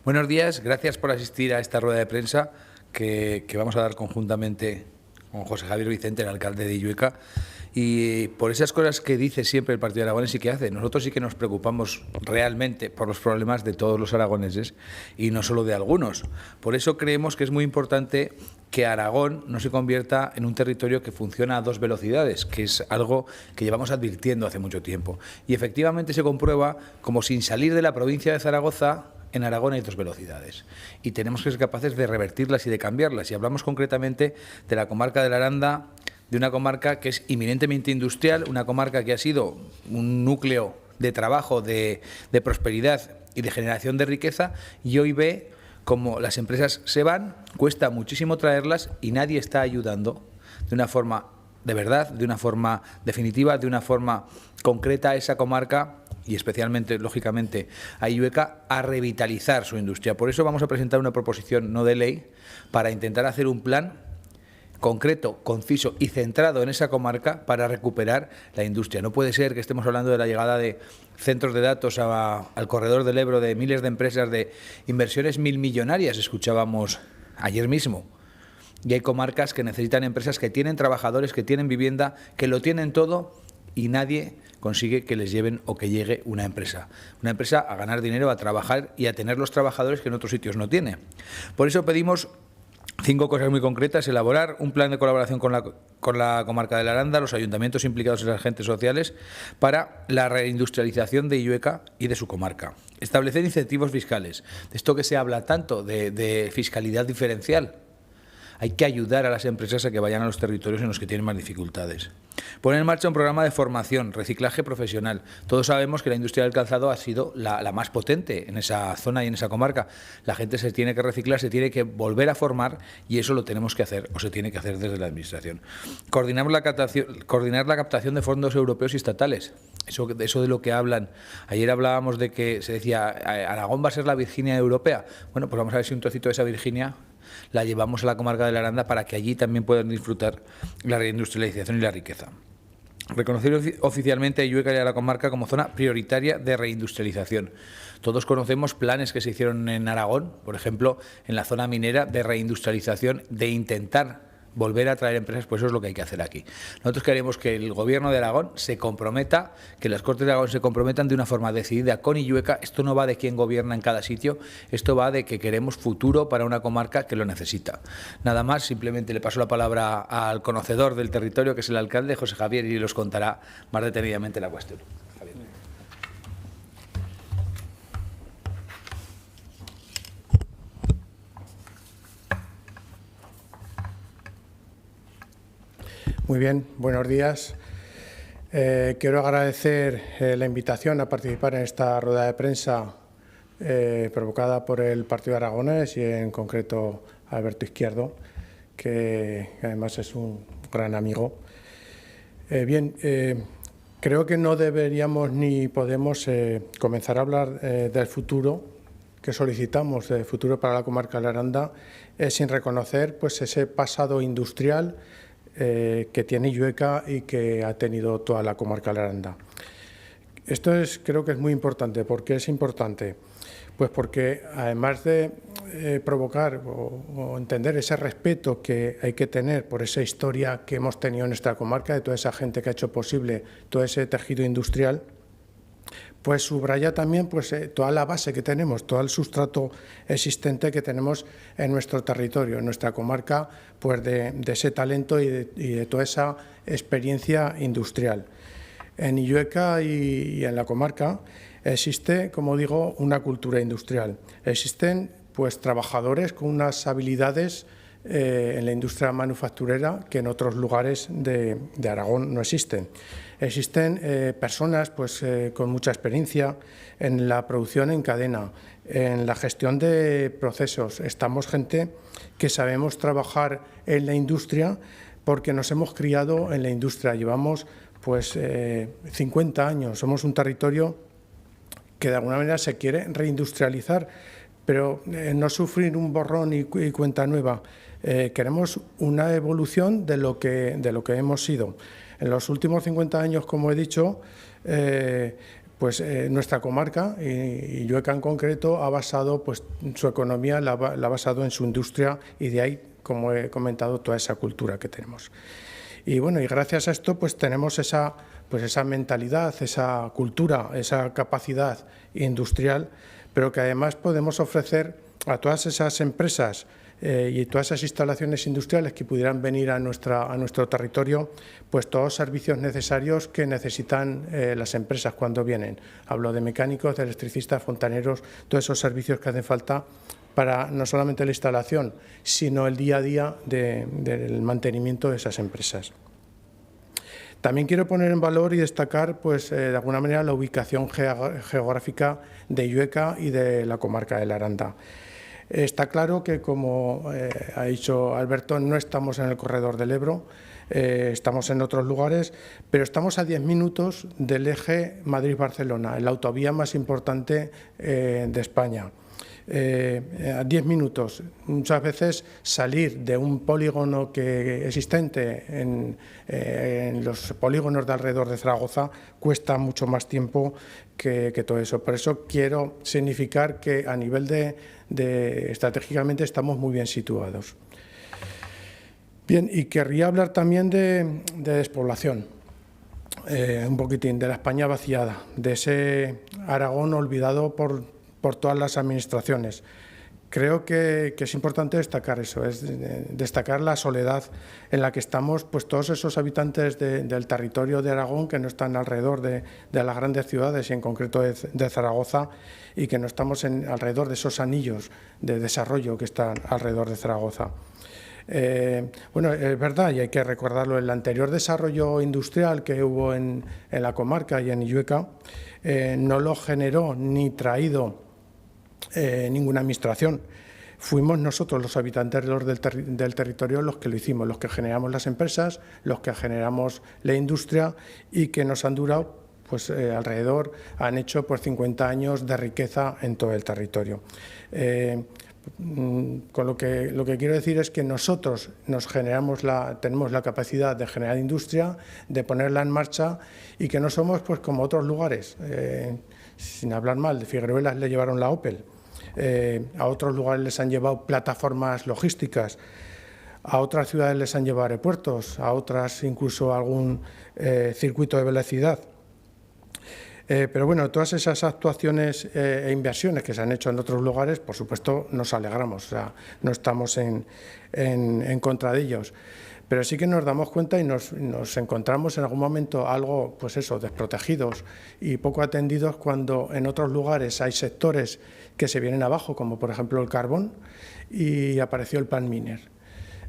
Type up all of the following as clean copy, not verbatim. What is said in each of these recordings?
Buenos días, gracias por asistir a esta rueda de prensa que vamos a dar conjuntamente con José Javier Vicente, el alcalde de Illueca. Y por esas cosas que dice siempre el Partido de Aragones y que hace, nosotros sí que nos preocupamos realmente por los problemas de todos los aragoneses y no solo de algunos. Por eso creemos que es muy importante que Aragón no se convierta en un territorio que funciona a dos velocidades, que es algo que llevamos advirtiendo hace mucho tiempo. Y efectivamente se comprueba como sin salir de la provincia de Zaragoza, en Aragón hay dos velocidades y tenemos que ser capaces de revertirlas y de cambiarlas. Y hablamos concretamente de la comarca de la Aranda, de una comarca que es eminentemente industrial, una comarca que ha sido un núcleo de trabajo, de prosperidad y de generación de riqueza, y hoy ve como las empresas se van, cuesta muchísimo traerlas y nadie está ayudando de una forma de verdad, de una forma definitiva, de una forma concreta a esa comarca y especialmente, lógicamente, a Illueca, a revitalizar su industria. Por eso vamos a presentar una proposición no de ley para intentar hacer un plan concreto, conciso y centrado en esa comarca para recuperar la industria. No puede ser que estemos hablando de la llegada de centros de datos al corredor del Ebro, de miles de empresas, de inversiones milmillonarias, escuchábamos ayer mismo. Y hay comarcas que necesitan empresas que tienen trabajadores, que tienen vivienda, que lo tienen todo y nadie consigue que les lleven o que llegue una empresa. Una empresa a ganar dinero, a trabajar y a tener los trabajadores que en otros sitios no tiene. Por eso pedimos 5 cosas muy concretas: elaborar un plan de colaboración con la comarca de la Aranda, los ayuntamientos implicados y los agentes sociales para la reindustrialización de Illueca y de su comarca. Establecer incentivos fiscales. De esto que se habla tanto, de fiscalidad diferencial. Hay que ayudar a las empresas a que vayan a los territorios en los que tienen más dificultades. Poner en marcha un programa de formación, reciclaje profesional. Todos sabemos que la industria del calzado ha sido la más potente en esa zona y en esa comarca. La gente se tiene que reciclar, se tiene que volver a formar y eso lo tenemos que hacer o se tiene que hacer desde la Administración. Coordinar la captación de fondos europeos y estatales. Eso de lo que hablan. Ayer hablábamos de que se decía Aragón va a ser la Virginia europea. Bueno, pues vamos a ver si un trocito de esa Virginia la llevamos a la comarca de la Aranda para que allí también puedan disfrutar la reindustrialización y la riqueza. Reconocer oficialmente a Illueca y a la comarca como zona prioritaria de reindustrialización. Todos conocemos planes que se hicieron en Aragón, por ejemplo, en la zona minera, de reindustrialización, de intentar volver a traer empresas, pues eso es lo que hay que hacer aquí. Nosotros queremos que el Gobierno de Aragón se comprometa, que las Cortes de Aragón se comprometan de una forma decidida con Illueca. Esto no va de quién gobierna en cada sitio, esto va de que queremos futuro para una comarca que lo necesita. Nada más, simplemente le paso la palabra al conocedor del territorio, que es el alcalde, José Javier, y los contará más detenidamente la cuestión. Javier. Muy bien, buenos días. Quiero agradecer la invitación a participar en esta rueda de prensa provocada por el Partido Aragonés y en concreto Alberto Izquierdo, que además es un gran amigo. Creo que no deberíamos ni podemos comenzar a hablar del futuro que solicitamos, del futuro para la comarca de la Aranda, sin reconocer pues, ese pasado industrial que tiene Illueca y que ha tenido toda la comarca de la Aranda. Esto creo que es muy importante. ¿Por qué es importante? Pues porque además de provocar o entender ese respeto que hay que tener por esa historia que hemos tenido en nuestra comarca, de toda esa gente que ha hecho posible todo ese tejido industrial, pues subraya también pues, toda la base que tenemos, todo el sustrato existente que tenemos en nuestro territorio, en nuestra comarca, pues de ese talento y de toda esa experiencia industrial. En Illueca y en la comarca existe, como digo, una cultura industrial. Existen pues, trabajadores con unas habilidades en la industria manufacturera que en otros lugares de Aragón no existen. Existen personas pues, con mucha experiencia en la producción en cadena, en la gestión de procesos. Estamos gente que sabemos trabajar en la industria porque nos hemos criado en la industria. Llevamos pues, 50 años. Somos un territorio que de alguna manera se quiere reindustrializar, pero no sufrir un borrón y cuenta nueva. Queremos una evolución de lo que hemos sido. En los últimos 50 años, como he dicho, pues nuestra comarca, y Llueca en concreto, ha basado pues, su economía, la ha basado en su industria, y de ahí, como he comentado, toda esa cultura que tenemos. Y bueno, y gracias a esto pues tenemos esa mentalidad, esa cultura, esa capacidad industrial, pero que además podemos ofrecer a todas esas empresas y todas esas instalaciones industriales que pudieran venir a nuestro territorio, pues todos los servicios necesarios que necesitan las empresas cuando vienen. Hablo de mecánicos, de electricistas, fontaneros, todos esos servicios que hacen falta para no solamente la instalación, sino el día a día del mantenimiento de esas empresas. También quiero poner en valor y destacar, pues, de alguna manera, la ubicación geográfica de Llueca y de la comarca de la Aranda. Está claro que, como ha dicho Alberto, no estamos en el corredor del Ebro, estamos en otros lugares, pero estamos a 10 minutos del eje Madrid-Barcelona, la autovía más importante de España. A 10 minutos. Muchas veces salir de un polígono existente en los polígonos de alrededor de Zaragoza cuesta mucho más tiempo que todo eso. Por eso quiero significar que a nivel estratégicamente estamos muy bien situados. Bien, y querría hablar también de despoblación. Un poquitín de la España vaciada, de ese Aragón olvidado por todas las administraciones. Creo que es importante destacar eso, es destacar la soledad en la que estamos, pues todos esos habitantes del territorio de Aragón que no están alrededor de las grandes ciudades y en concreto de Zaragoza, y que no estamos alrededor de esos anillos de desarrollo que están alrededor de Zaragoza. Bueno, es verdad, y hay que recordarlo, el anterior desarrollo industrial que hubo en la comarca y en Llueca no lo generó ni traído ninguna administración. Fuimos nosotros, los habitantes del territorio, los que lo hicimos, los que generamos las empresas, los que generamos la industria, y que nos han durado pues han hecho pues 50 años de riqueza en todo el territorio. Con lo que quiero decir es que nosotros tenemos la capacidad de generar industria, de ponerla en marcha, y que no somos pues como otros lugares. Sin hablar mal, de Figueruelas le llevaron la Opel, a otros lugares les han llevado plataformas logísticas, a otras ciudades les han llevado aeropuertos, a otras incluso algún circuito de velocidad. Pero bueno, todas esas actuaciones e inversiones que se han hecho en otros lugares, por supuesto, nos alegramos, o sea, no estamos en contra de ellos. Pero sí que nos damos cuenta y nos encontramos en algún momento algo, pues eso, desprotegidos y poco atendidos, cuando en otros lugares hay sectores que se vienen abajo, como por ejemplo el carbón, y apareció el pan miner.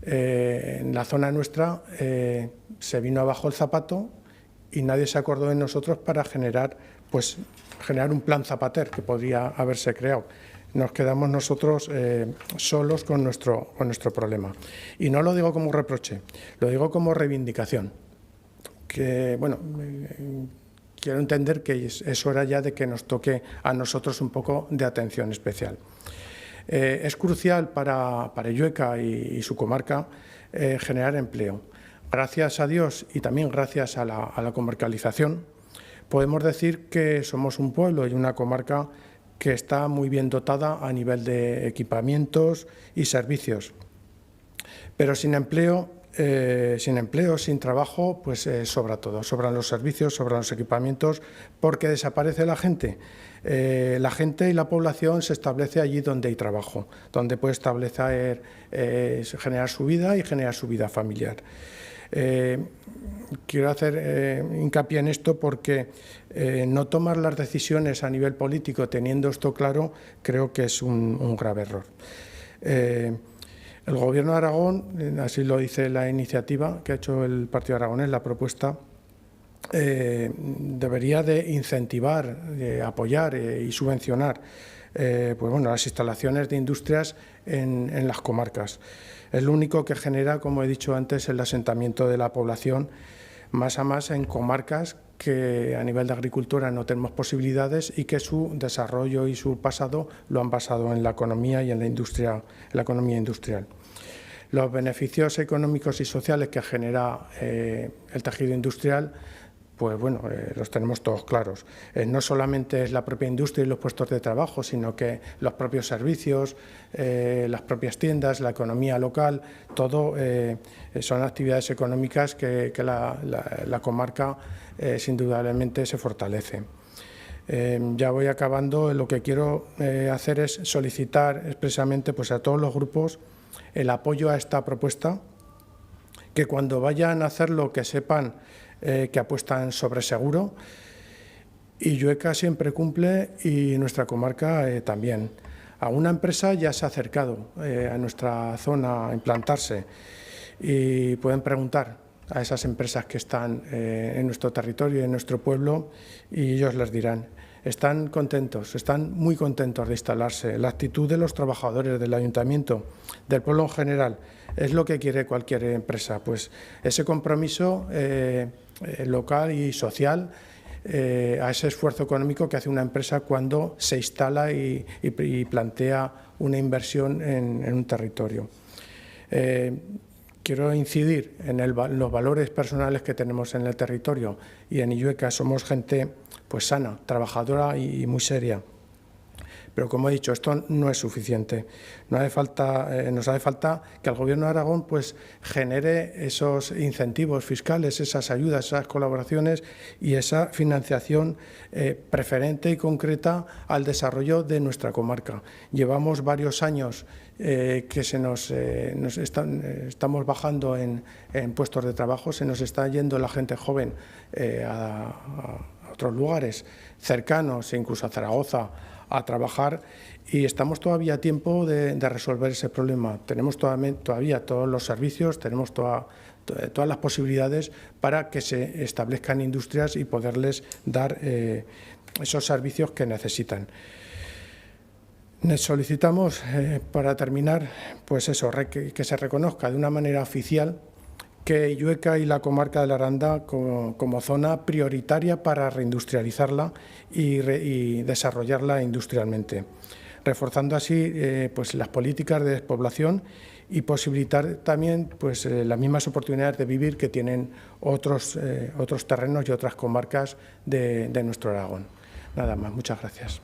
En la zona nuestra se vino abajo el zapato y nadie se acordó de nosotros para generar un plan Zapater que podría haberse creado. Nos quedamos nosotros solos con nuestro problema. Y no lo digo como reproche, lo digo como reivindicación. Que, bueno, quiero entender que es hora ya de que nos toque a nosotros un poco de atención especial. Es crucial para Llueca y su comarca generar empleo. Gracias a Dios y también gracias a la comarcalización, podemos decir que somos un pueblo y una comarca que está muy bien dotada a nivel de equipamientos y servicios. Pero sin empleo, sin trabajo, pues sobra todo. Sobran los servicios, sobran los equipamientos, porque desaparece la gente. La gente y la población se establece allí donde hay trabajo, donde puede establecer, generar su vida y generar su vida familiar. Quiero hacer hincapié en esto porque no tomar las decisiones a nivel político teniendo esto claro creo que es un grave error. El Gobierno de Aragón, así lo dice la iniciativa que ha hecho el Partido Aragonés, la propuesta, debería de incentivar, de apoyar y subvencionar pues bueno, las instalaciones de industrias en las comarcas. Es lo único que genera, como he dicho antes, el asentamiento de la población más a más en comarcas que a nivel de agricultura no tenemos posibilidades y que su desarrollo y su pasado lo han basado en la economía y en la economía industrial. Los beneficios económicos y sociales que genera el tejido industrial pues bueno, los tenemos todos claros. No solamente es la propia industria y los puestos de trabajo, sino que los propios servicios, las propias tiendas, la economía local, todo son actividades económicas que la comarca indudablemente se fortalece. Ya voy acabando. Lo que quiero hacer es solicitar expresamente pues, a todos los grupos el apoyo a esta propuesta, que cuando vayan a hacerlo que sepan que apuestan sobre seguro, y Llueca siempre cumple y nuestra comarca también. Alguna empresa ya se ha acercado a nuestra zona a implantarse y pueden preguntar a esas empresas que están en nuestro territorio, en nuestro pueblo, y ellos les dirán. Están contentos, están muy contentos de instalarse. La actitud de los trabajadores del ayuntamiento, del pueblo en general, es lo que quiere cualquier empresa, pues ese compromiso local y social a ese esfuerzo económico que hace una empresa cuando se instala y plantea una inversión en un territorio. Quiero incidir en los valores personales que tenemos en el territorio, y en Illueca somos gente pues sana, trabajadora y muy seria. Pero como he dicho, esto no es suficiente. Nos hace falta que el Gobierno de Aragón pues, genere esos incentivos fiscales, esas ayudas, esas colaboraciones y esa financiación preferente y concreta al desarrollo de nuestra comarca. Llevamos varios años que estamos bajando en puestos de trabajo, se nos está yendo la gente joven a otros lugares cercanos, incluso a Zaragoza, a trabajar, y estamos todavía a tiempo de resolver ese problema. Tenemos todavía todos los servicios, tenemos todas las posibilidades para que se establezcan industrias y poderles dar esos servicios que necesitan. Solicitamos, para terminar, pues eso, que se reconozca de una manera oficial que Illueca y la comarca de la Aranda como zona prioritaria para reindustrializarla y desarrollarla industrialmente, reforzando así pues las políticas de despoblación y posibilitar también pues, las mismas oportunidades de vivir que tienen otros terrenos y otras comarcas de nuestro Aragón. Nada más, muchas gracias.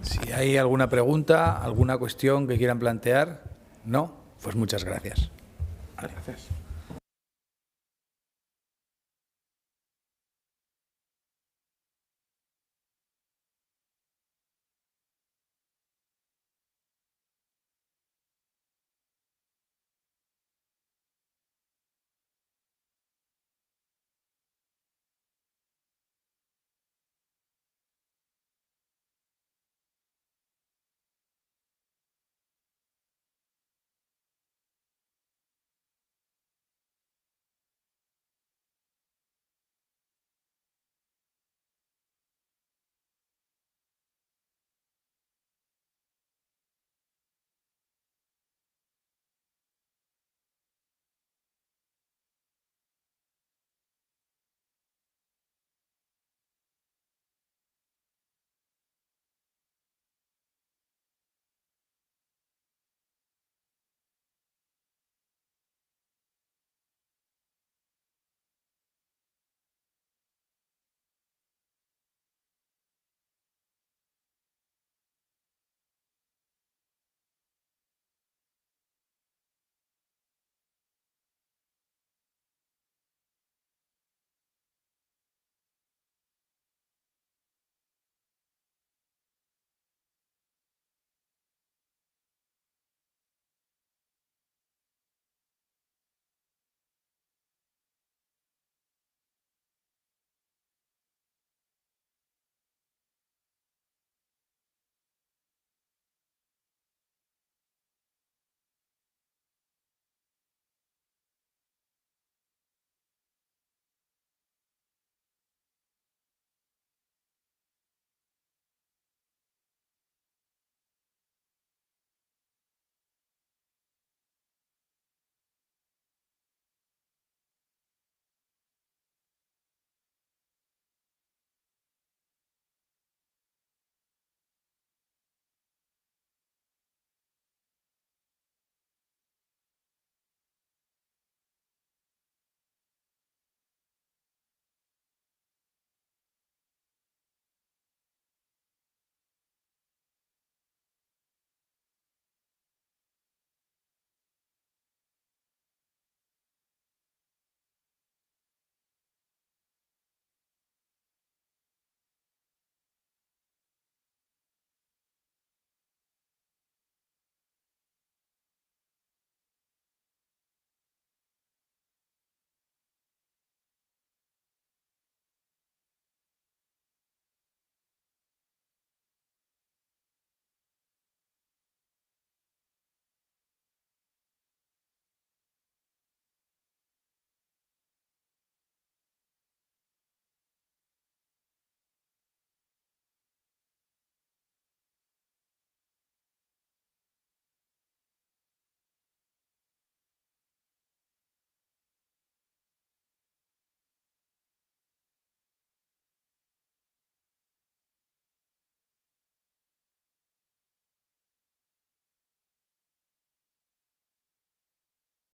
Si hay alguna pregunta, alguna cuestión que quieran plantear, ¿no? Pues muchas gracias. Gracias.